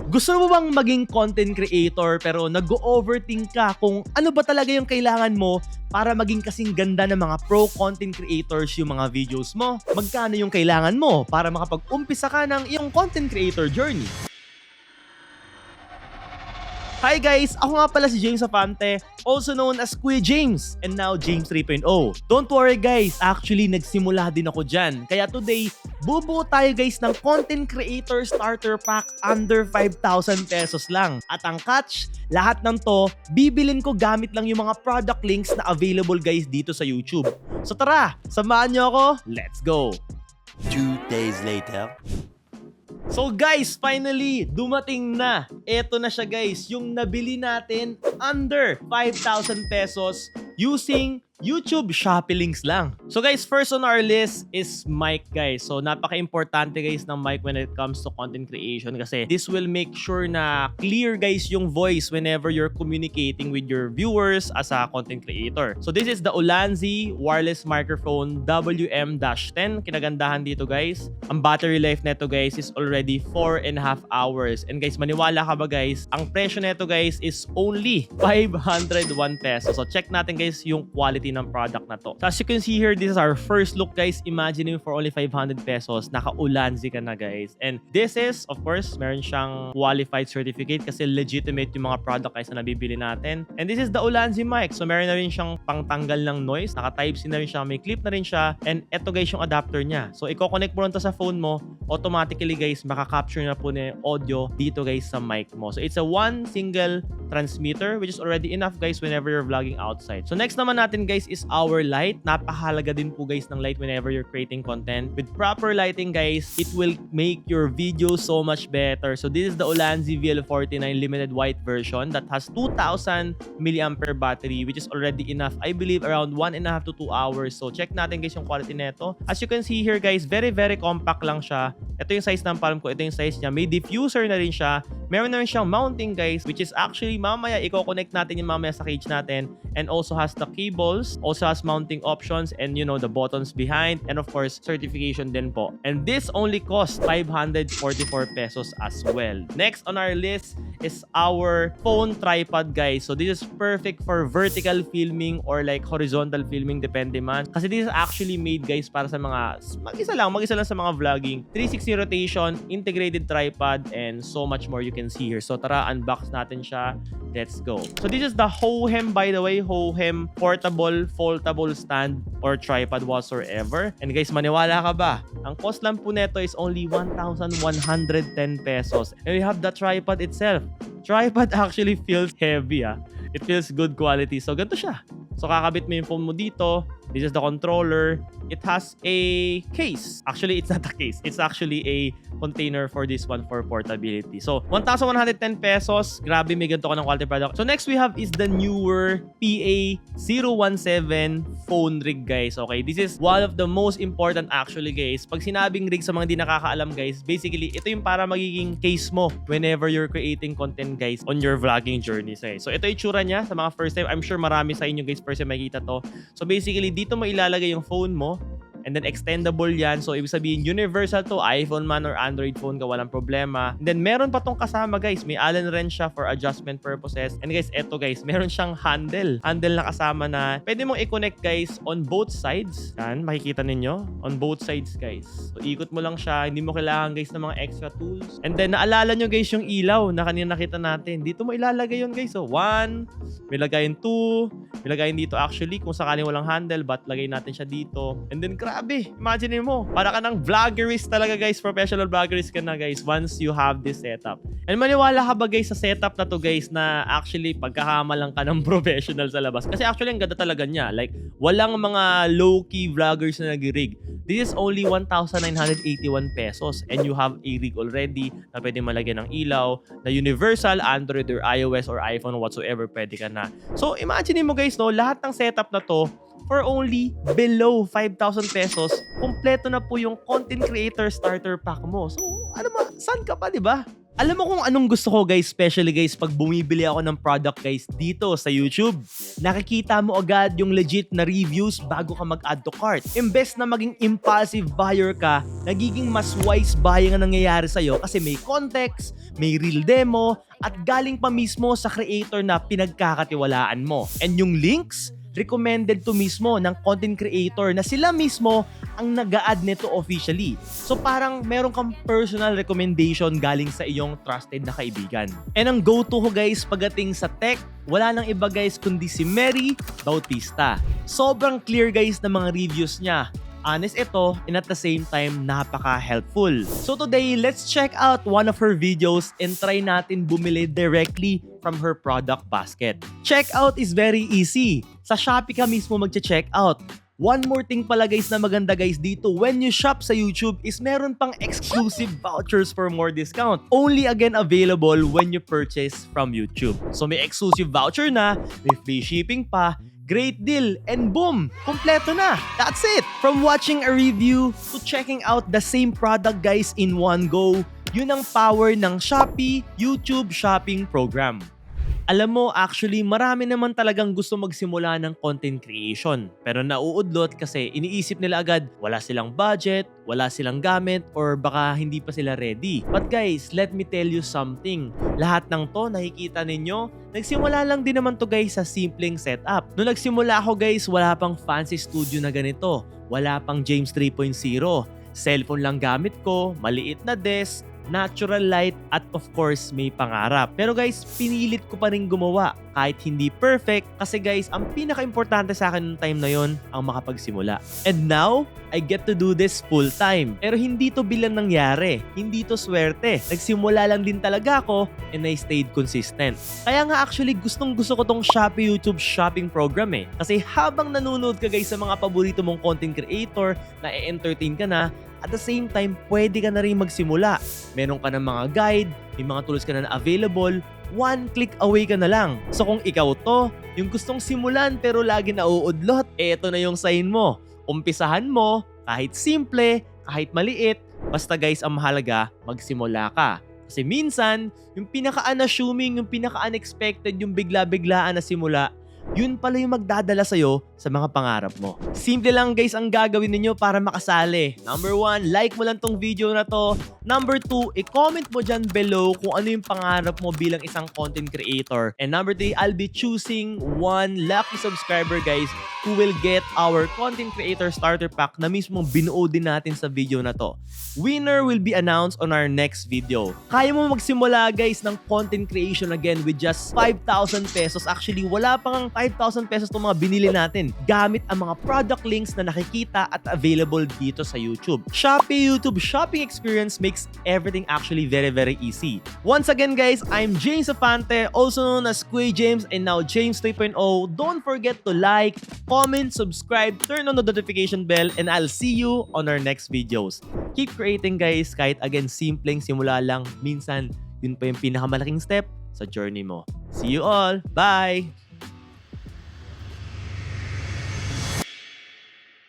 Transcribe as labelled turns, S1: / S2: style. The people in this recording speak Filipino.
S1: Gusto mo bang maging content creator pero nag-overthink ka kung ano ba talaga yung kailangan mo para maging kasing ganda ng mga pro content creators yung mga videos mo? Magkano yung kailangan mo para makapag-umpisa ka ng iyong content creator journey? Hi guys! Ako nga pala si James Afante, also known as Kuya James, and now James 3.0. Don't worry guys, actually nagsimula din ako dyan. Kaya today, bubuo tayo guys ng Content Creator Starter Pack under 5,000 pesos lang. At ang catch, lahat ng to, bibilin ko gamit lang yung mga product links na available guys dito sa YouTube. So tara, samahan nyo ako, let's go!
S2: 2 days later.
S1: So guys, finally, dumating na. Eto na siya guys, yung nabili natin under 5,000 pesos using YouTube Shopee links lang. So guys, first on our list is mic guys. So napaka-importante guys ng mic when it comes to content creation kasi this will make sure na clear guys yung voice whenever you're communicating with your viewers as a content creator. So this is the Ulanzi wireless microphone WM-10. Kinagandahan dito guys. Ang battery life neto guys is already 4.5 hours. And guys, maniwala ka ba guys, ang presyo neto guys is only 501 pesos. So check natin guys yung quality ng product na to. So as you can see here, this is our first look guys. Imagine for only 500 pesos, naka-Ulanzi ka na guys. And this is, of course, meron siyang qualified certificate kasi legitimate yung mga product guys na nabibili natin. And this is the Ulanzi mic. So meron na rin siyang pangtanggal ng noise. Naka-Type-C na rin siya. May clip na rin siya. And eto guys yung adapter niya. So i-connect mo lang to sa phone mo. Automatically guys, makaka-capture na po na yung audio dito guys sa mic mo. So it's a one single transmitter which is already enough guys whenever you're vlogging outside. So next naman natin guys is our light. Napakahalaga din po guys ng light whenever you're creating content. With proper lighting guys, it will make your video so much better. So this is the Ulanzi VL49 limited white version that has 2,000 mAh battery which is already enough. I believe around 1.5 to 2 hours. So check natin guys yung quality nito. As you can see here guys, very compact lang siya. Ito yung size ng palm ko. Ito yung size niya. May diffuser na rin siya. Meron na rin siyang mounting guys which is actually mamaya i-connect natin yung mamaya sa cage natin, and also has the cables, also has mounting options, and you know the buttons behind, and of course certification din po. And this only costs 544 pesos as well. Next on our list is our phone tripod guys. So this is perfect for vertical filming or like horizontal filming, depende man. Kasi this is actually made guys para sa mga mag-isa lang sa mga vlogging. 360 rotation, integrated tripod, and so much more you can see here. So tara, unbox natin siya. Let's go. So this is the Hohem, by the way, Hohem portable foldable stand or tripod whatsoever. And guys, maniwala ka ba? Ang cost lang po neto is only 1,110 pesos. And we have the tripod itself. Tripod actually feels heavy ah. It feels good quality. So ganito siya. So kakabit mo yung phone mo dito. This is the controller. It has a case. Actually, it's not a case. It's actually a container for this one for portability. So, 1,110 pesos. Grabe, may ganito ka ng quality product. So, next we have is the newer PA017 phone rig, guys. Okay, this is one of the most important actually, guys. Pag sinabing rig sa mga di nakakaalam, guys, basically, ito yung para magiging case mo whenever you're creating content, guys, on your vlogging journey. So, ito yung itsura niya sa mga first time. I'm sure marami sa inyo, guys, first time makikita to. So, basically, dito mo ilalagay yung phone mo. And then extendable yan. So ibig sabihin universal to, iPhone man or Android phone ka, walang problema. And then meron pa tong kasama guys. May Allen wrench siya for adjustment purposes. And guys, eto guys, meron siyang handle. Handle na kasama na pwede mong i-connect guys on both sides. Yan, makikita ninyo. On both sides guys. So ikot mo lang siya. Hindi mo kailangan guys ng mga extra tools. And then naalala nyo guys yung ilaw na kanina nakita natin. Dito mo ilalagay yun guys. So 1, may lagayin 2, may lagayin dito actually kung sakaling walang handle, but lagay natin siya dito. And then grabe, imagine mo, para ka ng vloggerist talaga guys, professional vloggerist ka na guys once you have this setup. And maniwala ka ba guys sa setup na to guys na actually pagkakamalang ka ng professional sa labas? Kasi actually ang ganda talaga niya. Like, walang mga low-key vloggers na nag-rig. This is only 1,981 pesos and you have a rig already na pwede malagyan ng ilaw, na universal, Android or iOS or iPhone whatsoever, pwede ka na. So imagine mo guys, no, lahat ng setup na to for only below 5,000 pesos, kumpleto na po yung content creator starter pack mo. So, ano ma, saan ka pa, di ba? Alam mo kung anong gusto ko guys, especially guys pag bumibili ako ng product guys dito sa YouTube. Nakikita mo agad yung legit na reviews bago ka mag-add to cart. Imbes na maging impulsive buyer ka, nagiging mas wise buying ang nangyayari sa'yo kasi may context, may real demo, at galing pa mismo sa creator na pinagkakatiwalaan mo. And yung links, recommended to mismo ng content creator na sila mismo ang nag-a-add nito officially. So parang meron kang personal recommendation galing sa iyong trusted na kaibigan. And ang go-to ko guys pagdating sa tech, wala nang iba guys kundi si Mary Bautista. Sobrang clear guys ng mga reviews niya. Honest ito, and at the same time, napaka-helpful. So today, let's check out one of her videos and try natin bumili directly from her product basket. Checkout is very easy. Sa Shopee ka mismo mag-check out. One more thing pala guys na maganda guys dito, when you shop sa YouTube is meron pang exclusive vouchers for more discount. Only again available when you purchase from YouTube. So may exclusive voucher na, may free shipping pa, great deal, and boom! Kompleto na! That's it! From watching a review to checking out the same product guys in one go, yun ang power ng Shopee YouTube Shopping Program. Alam mo, actually, marami naman talagang gusto magsimula ng content creation. Pero nauudlot kasi iniisip nila agad, wala silang budget, wala silang gamit, or baka hindi pa sila ready. But guys, let me tell you something. Lahat ng to, nakikita ninyo, nagsimula lang din naman to guys sa simpleng setup. Nung nagsimula ako guys, wala pang fancy studio na ganito. Wala pang James 3.0. Cellphone lang gamit ko, maliit na desk, natural light, at of course may pangarap. Pero guys, pinilit ko pa rin gumawa kahit hindi perfect kasi guys, ang pinaka-importante sa akin noong time na yon ang makapagsimula. And now, I get to do this full time. Pero hindi to bilang nangyari. Hindi to swerte. Nagsimula lang din talaga ako and I stayed consistent. Kaya nga actually gustong gusto ko tong Shopee YouTube Shopping Program eh. Kasi habang nanonood ka guys sa mga paborito mong content creator na e-entertain ka na, at the same time, pwede ka na rin magsimula. Meron ka ng mga guide, may mga tools ka na available, one click away ka na lang. So kung ikaw to, yung gustong simulan pero lagi nauudlot, eto na yung sign mo. Umpisahan mo, kahit simple, kahit maliit, basta guys ang mahalaga, magsimula ka. Kasi minsan, yung pinaka-unassuming, yung pinaka-unexpected, yung bigla-biglaan na simula, yun pala yung magdadala sa'yo sa mga pangarap mo. Simple lang guys ang gagawin ninyo para makasali. Number 1, like mo lang tong video na to. Number 2, i-comment mo dyan below kung ano yung pangarap mo bilang isang content creator. And number 3, I'll be choosing one lucky subscriber guys who will get our content creator starter pack na mismong binuo din natin sa video na to. Winner will be announced on our next video. Kaya mo magsimula guys ng content creation again with just 5,000 pesos. Actually, wala pang 5,000 pesos itong mga binili natin gamit ang mga product links na nakikita at available dito sa YouTube. Shopee YouTube shopping experience makes everything actually very, very easy. Once again guys, I'm James Afante, also known as Kuya James and now James 3.0. Don't forget to like, comment, subscribe, turn on the notification bell, and I'll see you on our next videos. Keep creating guys, kahit again simpleng simula lang, minsan yun pa yung pinakamalaking step sa journey mo. See you all! Bye!